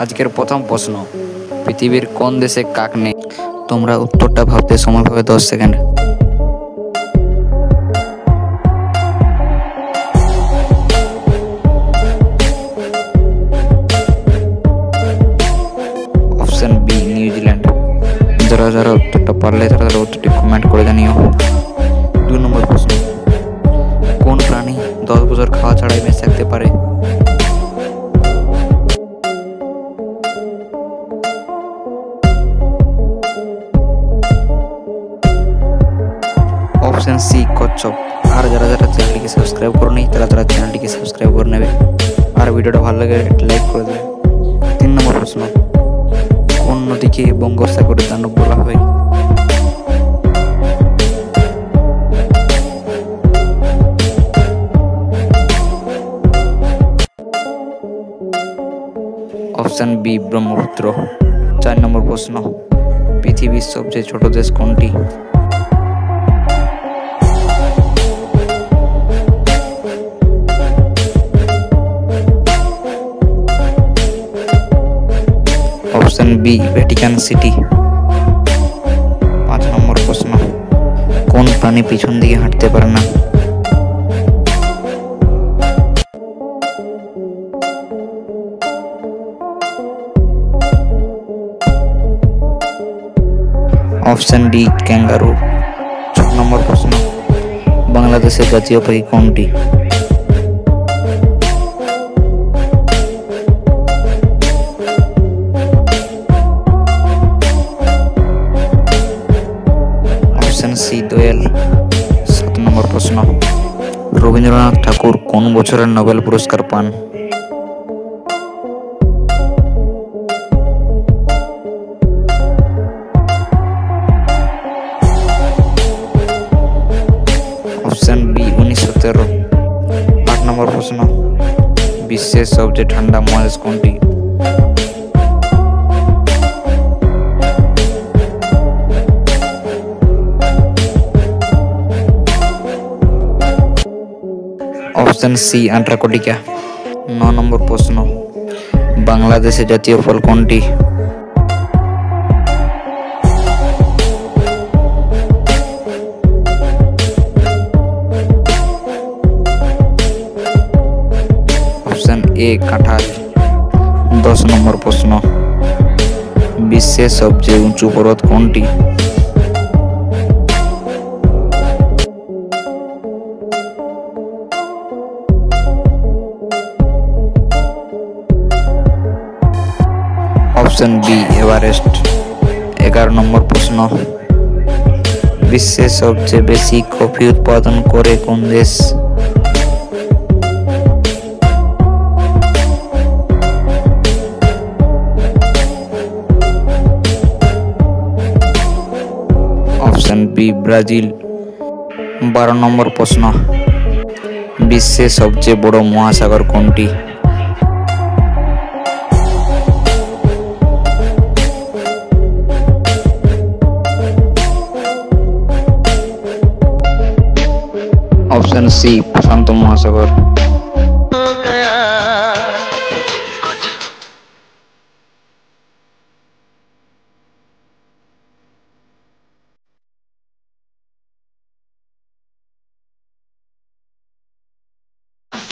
আজকের প্রথম প্রশ্ন, পৃথিবীর কোন দেশে কাক নেই? তোমরা উত্তরটা ভাবতে সময় পাবে 10 সেকেন্ড। Option B New Zealand. যারা যারা উত্তরটা পারলে তারা উত্তরটি কমেন্ট করে জানিও। 2 নম্বর প্রশ্ন, কোন প্রাণী 10 বছর খাওয়া ছাড়াই বেঁচে থাকতে পারে? অপশন সি কচ্ছপ। আর যারা যারা চ্যানেলটিকে সাবস্ক্রাইব করনি তারা চ্যানেলটিকে সাবস্ক্রাইব করে নেবে আর ভিডিওটা ভালো লাগে লাইক করে দেবে। 3 নম্বর প্রশ্ন, কোন নদীকে বঙ্গোপসাগরের দানব বলা হয়? Option B Brahmaputra. 4 নম্বর প্রশ্ন, পৃথিবীর সবচেয়ে ছোট দেশ কোনটি? Option B Vatican City. 5 নম্বর প্রশ্ন, কোন প্রাণী পিছন দিকে হাঁটতে পারে না? Option D kangaroo. 6 নম্বর প্রশ্ন, বাংলাদেশের জাতীয় পাখি কোনটি? অপশন সি দোয়েল। 7 নম্বর প্রশ্ন, রবীন্দ্রনাথ ঠাকুর কোন বছরের নোবেল পুরস্কার পান? Option B 1913। 8 নম্বর প্রশ্ন, বিশ্বের সবচেয়ে ঠান্ডা মহাদেশ কোনটি? Option C Antarctica. 9 নম্বর প্রশ্ন, বাংলাদেশের জাতীয় ফল কোনটি? অপশন এ কাঁঠাল। 10 নম্বর প্রশ্ন, বিশ্বের সবচেয়ে উঁচু পর্বত কোনটি? Option B Everest. 11 নম্বর প্রশ্ন, বিশ্বের সবচেয়ে বেশি কফি উৎপাদন করে কোন দেশ? Option B Brazil. 12 নম্বর প্রশ্ন, বিশ্বের সবচেয়ে বড় মহাসাগর কোনটি? অপশন সি প্রশান্ত মহাসাগর।